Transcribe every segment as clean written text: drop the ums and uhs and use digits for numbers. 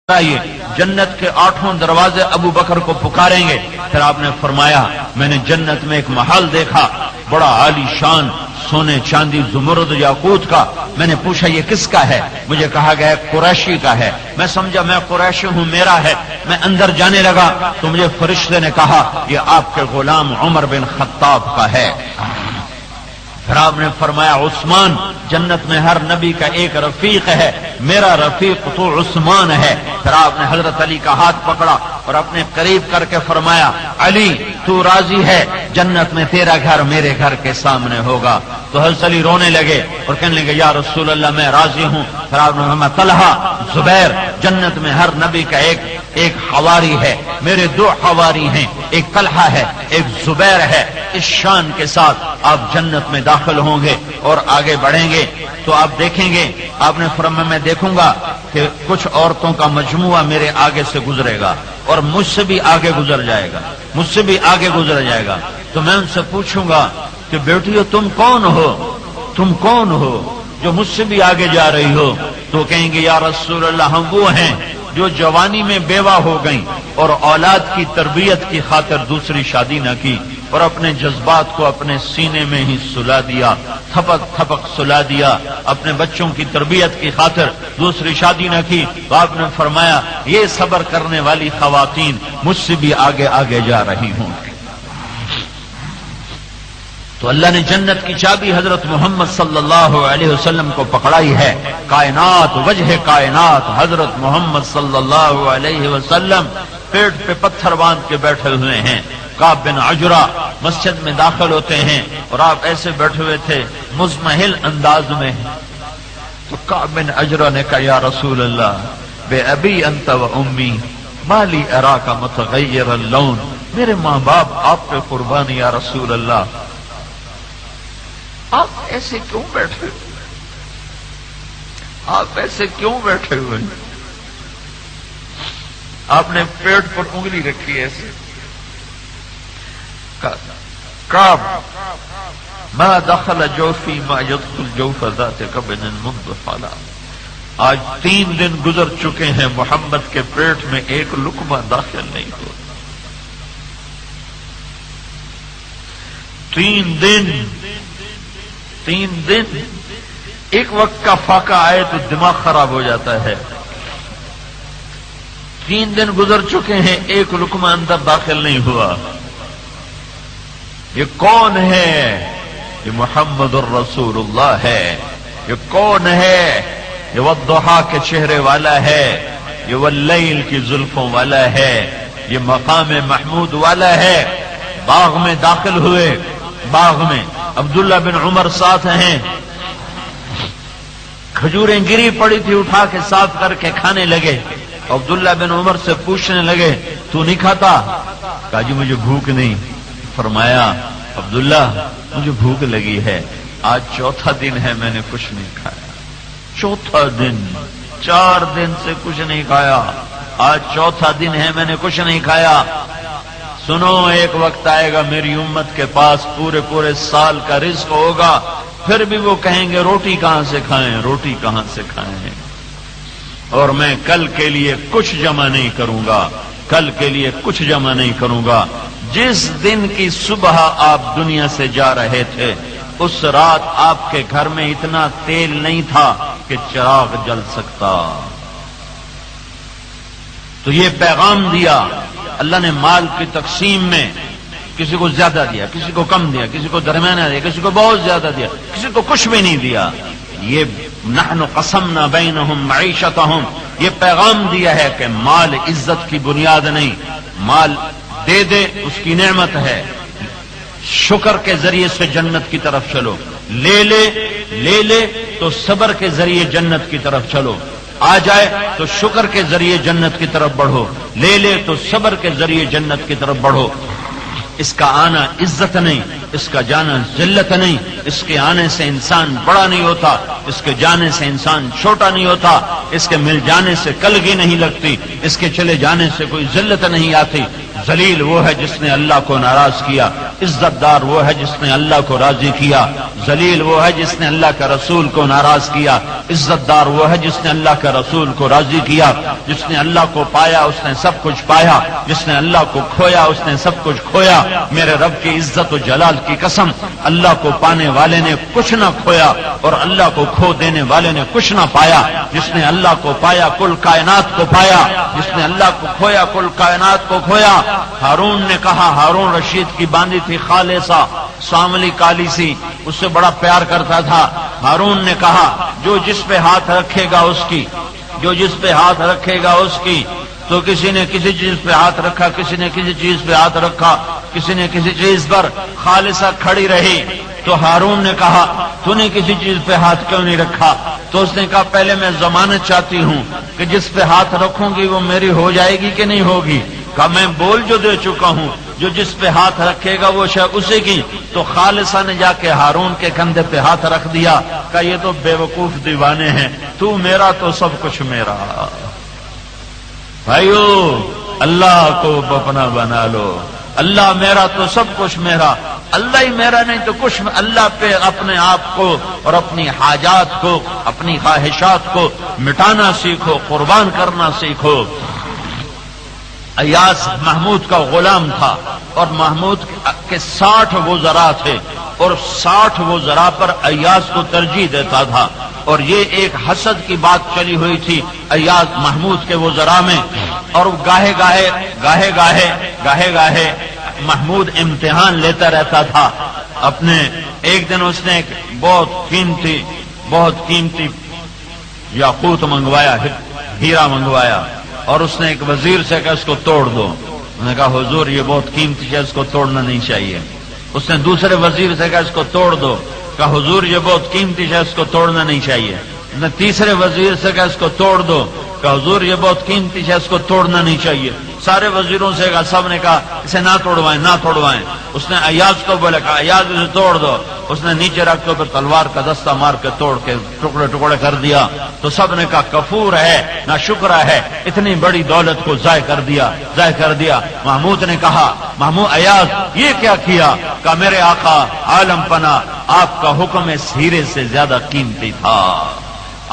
آئیے جنت کے 8 دروازے ابو بکر کو پکاریں گے۔ پھر آپ نے فرمایا میں نے جنت میں ایک محل دیکھا بڑا عالی شان، سونے چاندی زمرد یاقوت کا۔ میں نے پوچھا یہ کس کا ہے؟ مجھے کہا گیا قریشی کا ہے۔ میں سمجھا میں قریشی ہوں، میرا ہے۔ میں اندر جانے لگا تو مجھے فرشتے نے کہا یہ آپ کے غلام عمر بن خطاب کا ہے۔ پھر آپ نے فرمایا عثمان، جنت میں ہر نبی کا ایک رفیق ہے، میرا رفیق تو عثمان ہے۔ پھر آپ نے حضرت علی کا ہاتھ پکڑا اور اپنے قریب کر کے فرمایا علی تو راضی ہے، جنت میں تیرا گھر میرے گھر کے سامنے ہوگا۔ تو حضرت علی رونے لگے اور کہنے لگے یا رسول اللہ میں راضی ہوں۔ پھر آپ نے فرمایا طلحہ، زبیر، جنت میں ہر نبی کا ایک حواری ہے، میرے 2 حواری ہیں، ایک طلحہ ہے ایک زبیر ہے۔ اس شان کے ساتھ آپ جنت میں داخل ہوں گے اور آگے بڑھیں گے تو آپ دیکھیں گے، آپ نے فرمایا میں دیکھوں گا کہ کچھ عورتوں کا مجموعہ میرے آگے سے گزرے گا اور مجھ سے بھی آگے گزر جائے گا، مجھ سے بھی آگے گزر جائے گا۔ تو میں ان سے پوچھوں گا کہ بیٹیو تم کون ہو، تم کون ہو جو مجھ سے بھی آگے جا رہی ہو؟ تو کہیں گے یا رسول اللہ ہم وہ ہیں جو جوانی میں بیوہ ہو گئیں اور اولاد کی تربیت کی خاطر دوسری شادی نہ کی اور اپنے جذبات کو اپنے سینے میں ہی سلا دیا، تھپک تھپک سلا دیا، اپنے بچوں کی تربیت کی خاطر دوسری شادی نہ کی۔ تو آپ نے فرمایا یہ صبر کرنے والی خواتین مجھ سے بھی آگے آگے جا رہی ہوں۔ تو اللہ نے جنت کی چابی حضرت محمد صلی اللہ علیہ وسلم کو پکڑائی ہے۔ کائنات، وجہ کائنات حضرت محمد صلی اللہ علیہ وسلم پیٹ پہ پتھر باندھ کے بیٹھے ہوئے ہیں۔ کعب بن عجرہ مسجد میں داخل ہوتے ہیں اور آپ ایسے بیٹھے ہوئے تھے مزمحل انداز میں۔ تو کعب بن عجرہ نے کہا یا رسول اللہ بے ابی انت و امی ما لی اراک متغیر اللون، میرے ماں باپ آپ پہ قربانی یا رسول اللہ، آپ ایسے کیوں بیٹھے، آپ ایسے کیوں بیٹھے ہوئے؟ آپ نے پیٹ پر انگلی رکھی ایسے۔ کعب ما دخل جوفی ما يدخل جوف ذات کبد منذ حالا، آج 3 دن گزر چکے ہیں محمد کے پیٹ میں ایک لقمہ داخل نہیں ہوا۔ 3 دن ایک وقت کا فاقہ آئے تو دماغ خراب ہو جاتا ہے۔ 3 دن گزر چکے ہیں ایک لقمہ اندر داخل نہیں ہوا۔ یہ کون ہے؟ یہ محمد الرسول اللہ ہے۔ یہ کون ہے؟ یہ والضحیٰ کے چہرے والا ہے، یہ واللیل کی زلفوں والا ہے، یہ مقام محمود والا ہے۔ باغ میں داخل ہوئے، باغ میں عبداللہ بن عمر ساتھ ہیں، کھجوریں گری پڑی تھی اٹھا کے صاف کر کے کھانے لگے۔ عبداللہ بن عمر سے پوچھنے لگے تو نہیں کھاتا؟ کہا جی مجھے بھوک نہیں۔ فرمایا عبداللہ مجھے بھوک لگی ہے، آج 4تھا دن ہے میں نے کچھ نہیں کھایا، 4تھا دن، 4 دن سے کچھ نہیں کھایا، آج 4تھا دن ہے میں نے کچھ نہیں کھایا۔ سنو ایک وقت آئے گا میری امت کے پاس پورے سال کا رزق ہوگا، پھر بھی وہ کہیں گے روٹی کہاں سے کھائیں، روٹی کہاں سے کھائیں، اور میں کل کے لیے کچھ جمع نہیں کروں گا، کل کے لیے کچھ جمع نہیں کروں گا۔ جس دن کی صبح آپ دنیا سے جا رہے تھے اس رات آپ کے گھر میں اتنا تیل نہیں تھا کہ چراغ جل سکتا۔ تو یہ پیغام دیا اللہ نے، مال کی تقسیم میں کسی کو زیادہ دیا، کسی کو کم دیا، کسی کو درمیانہ دیا، کسی کو بہت زیادہ دیا، کسی کو کچھ بھی نہیں دیا۔ یہ نحن قسمنا بینہم معیشتہم، یہ پیغام دیا ہے کہ مال عزت کی بنیاد نہیں، مال دے دے اس کی نعمت ہے، شکر کے ذریعے سے جنت کی طرف چلو، لے لے تو صبر کے ذریعے جنت کی طرف چلو، آ جائے تو شکر کے ذریعے جنت کی طرف بڑھو، لے تو صبر کے ذریعے جنت کی طرف بڑھو۔ اس کا آنا عزت نہیں، اس کا جانا ذلت نہیں، اس کے آنے سے انسان بڑا نہیں ہوتا، اس کے جانے سے انسان چھوٹا نہیں ہوتا، اس کے مل جانے سے کلگی نہیں لگتی، اس کے چلے جانے سے کوئی ذلت نہیں آتی۔ ذلیل وہ ہے جس نے اللہ کو ناراض کیا، عزت دار وہ ہے جس نے اللہ کو راضی کیا۔ ذلیل وہ ہے جس نے اللہ کے رسول کو ناراض کیا، عزت دار وہ ہے جس نے اللہ کے رسول کو راضی کیا، جس نے اللہ کو پایا اس نے سب کچھ پایا، جس نے اللہ کو کھویا اس نے سب کچھ کھویا۔ میرے رب کی عزت و جلال کی قسم، اللہ کو پانے والے نے کچھ نہ کھویا اور اللہ کو کھو دینے والے نے کچھ نہ پایا۔ جس نے اللہ کو پایا کل کائنات کو پایا، جس نے اللہ کو کھویا کل کائنات کو کھویا۔ ہارون نے کہا، ہارون رشید کی باندھی تھی خالصہ، ساملی کالی سی، اس سے بڑا پیار کرتا تھا۔ ہارون نے کہا جو جس پہ ہاتھ رکھے گا اس کی، جو جس پہ ہاتھ رکھے گا اس کی۔ تو کسی نے کسی چیز پہ ہاتھ رکھا، کسی نے کسی چیز پہ ہاتھ رکھا، کسی نے کسی چیز پر، خالصہ کھڑی رہی۔ تو ہارون نے کہا تو نے کسی چیز پہ ہاتھ کیوں نہیں رکھا؟ تو اس نے کہا پہلے میں ضمانت چاہتی ہوں کہ جس پہ ہاتھ رکھوں گی وہ میری ہو جائے گی کہ نہیں ہوگی۔ کہا میں بول جو دے چکا ہوں، جو جس پہ ہاتھ رکھے گا وہ شے اسی کی۔ تو خالصہ نے جا کے ہارون کے کندھے پہ ہاتھ رکھ دیا، کہا یہ تو بے وقوف دیوانے ہیں، تو میرا تو سب کچھ میرا۔ بھائیو اللہ کو اپنا بنا لو، اللہ میرا تو سب کچھ میرا، اللہ ہی میرا نہیں تو کچھ، اللہ پہ اپنے آپ کو اور اپنی حاجات کو، اپنی خواہشات کو مٹانا سیکھو، قربان کرنا سیکھو۔ ایاز محمود کا غلام تھا اور محمود کے 60 وزراء تھے اور 60 وزراء پر ایاز کو ترجیح دیتا تھا، اور یہ ایک حسد کی بات چلی ہوئی تھی ایاز محمود کے وزراء میں۔ اور گاہے گاہے محمود امتحان لیتا رہتا تھا اپنے۔ ایک دن اس نے ایک بہت قیمتی یاقوت منگوایا، ہیرا منگوایا، اور اس نے ایک وزیر سے کہا اس کو توڑ دو۔ انہوں نے کہا حضور یہ بہت قیمتی ہے، اس کو توڑنا نہیں چاہیے۔ اس نے دوسرے وزیر سے کہا اس کو توڑ دو، کہا حضور یہ بہت قیمتی ہے، اس کو توڑنا نہیں چاہیے۔ اس نے تیسرے وزیر سے کہا اس کو توڑ دو، کہا حضور یہ بہت قیمتی ہے، اس کو توڑنا نہیں چاہیے۔ سارے وزیروں سے کہا، سب نے کہا اسے نہ توڑوائیں نہ توڑوائیں۔ اس نے ایاز کو بولا، کہا ایاز اسے توڑ دو۔ اس نے نیچے رکھ کے اوپر تلوار کا دستہ مار کے توڑ کے ٹکڑے ٹکڑے کر دیا۔ تو سب نے کہا کفور ہے، نہ شکر ہے، اتنی بڑی دولت کو ضائع کر دیا۔ محمود نے کہا محمود ایاز یہ کیا کیا؟ کہا میرے آقا عالم پناہ، آپ کا حکم اس ہیرے سے زیادہ قیمتی تھا،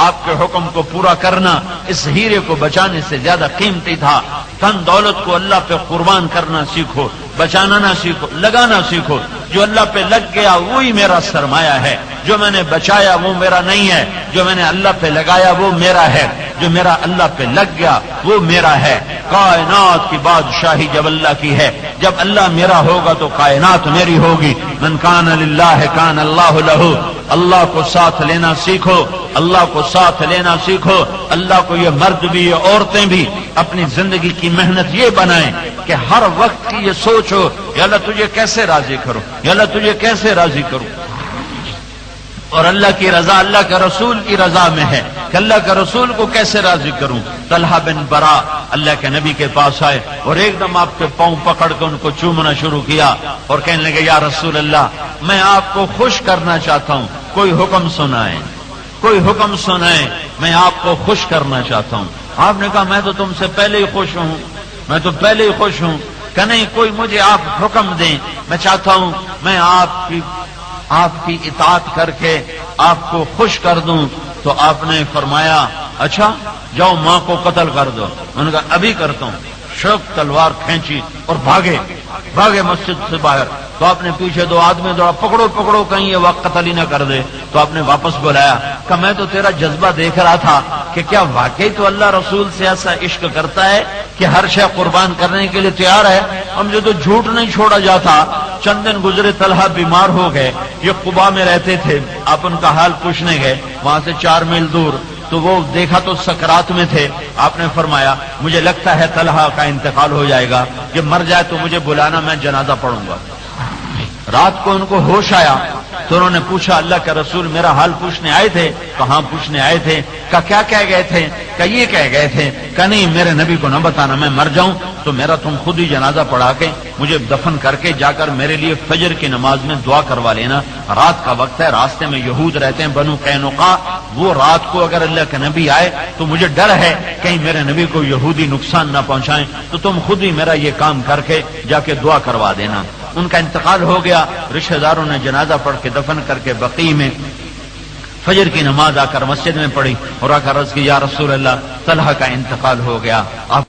آپ کے حکم کو پورا کرنا اس ہیرے کو بچانے سے زیادہ قیمتی تھا۔ تن دولت کو اللہ پہ قربان کرنا سیکھو، بچانا نہ سیکھو، لگانا سیکھو۔ جو اللہ پہ لگ گیا وہی میرا سرمایہ ہے، جو میں نے بچایا وہ میرا نہیں ہے، جو میں نے اللہ پہ لگایا وہ میرا ہے، جو میرا اللہ پہ لگ گیا وہ میرا ہے۔ کائنات کی بادشاہی جب اللہ کی ہے، جب اللہ میرا ہوگا تو کائنات میری ہوگی۔ من کان للہ کان اللہ لہ، اللہ کو ساتھ لینا سیکھو، اللہ کو ساتھ لینا سیکھو۔ اللہ کو یہ مرد بھی یہ عورتیں بھی اپنی زندگی کی محنت یہ بنائیں کہ ہر وقت کی یہ سوچو یا اللہ تجھے کیسے راضی کروں، یا اللہ تجھے کیسے راضی کروں۔ اور اللہ کی رضا اللہ کے رسول کی رضا میں ہے کہ اللہ کے رسول کو کیسے راضی کروں۔ طلحہ بن برا اللہ کے نبی کے پاس آئے اور ایک دم آپ کے پاؤں پکڑ کے ان کو چومنا شروع کیا اور کہنے لگے یا رسول اللہ میں آپ کو خوش کرنا چاہتا ہوں، کوئی حکم سنائیں، کوئی حکم سنائیں، میں آپ کو خوش کرنا چاہتا ہوں۔ آپ نے کہا میں تو تم سے پہلے ہی خوش ہوں، میں تو پہلے ہی خوش ہوں، کہ نہیں کوئی مجھے آپ حکم دیں، میں چاہتا ہوں میں آپ کی اطاعت کر کے آپ کو خوش کر دوں۔ تو آپ نے فرمایا اچھا جاؤ ماں کو قتل کر دو۔ انہوں نے کہا ابھی کرتا ہوں۔ شوق تلوار کھینچی اور بھاگے مسجد سے باہر۔ تو آپ نے پیچھے دو آدمی دوڑا، پکڑو کہیں یہ وقت قتل ہی نہ کر دے۔ تو آپ نے واپس بلایا، کہ میں تو تیرا جذبہ دیکھ رہا تھا کہ کیا واقعی تو اللہ رسول سے ایسا عشق کرتا ہے کہ ہر شے قربان کرنے کے لیے تیار ہے، اور مجھے تو جھوٹ نہیں چھوڑا جاتا۔ چند دن گزرے، طلحہ بیمار ہو گئے، یہ قبا میں رہتے تھے، آپ ان کا حال پوچھنے گئے وہاں سے 4 میل دور، تو وہ دیکھا تو سکرات میں تھے۔ آپ نے فرمایا مجھے لگتا ہے طلحہ کا انتقال ہو جائے گا، یہ مر جائے تو مجھے بلانا، میں جنازہ پڑھوں گا۔ رات کو ان کو ہوش آیا تو انہوں نے پوچھا اللہ کے رسول میرا حال پوچھنے آئے تھے؟ کہاں پوچھنے آئے تھے؟ کیا کہہ گئے تھے؟ کہ یہ کہہ گئے تھے کہ نہیں میرے نبی کو نہ بتانا، میں مر جاؤں تو میرا تم خود ہی جنازہ پڑھا کے مجھے دفن کر کے جا کر میرے لیے فجر کی نماز میں دعا کروا لینا۔ رات کا وقت ہے، راستے میں یہود رہتے ہیں بنو قینقاع، وہ رات کو اگر اللہ کے نبی آئے تو مجھے ڈر ہے کہیں میرے نبی کو یہودی نقصان نہ پہنچائیں، تو تم خود ہی میرا یہ کام کر کے جا کے دعا کروا دینا۔ ان کا انتقال ہو گیا، رشتہ داروں نے جنازہ پڑھ کے دفن کر کے بقیع میں فجر کی نماز آ کر مسجد میں پڑھی اور آ کر عرض کی یا رسول اللہ طلحہ کا انتقال ہو گیا، آپ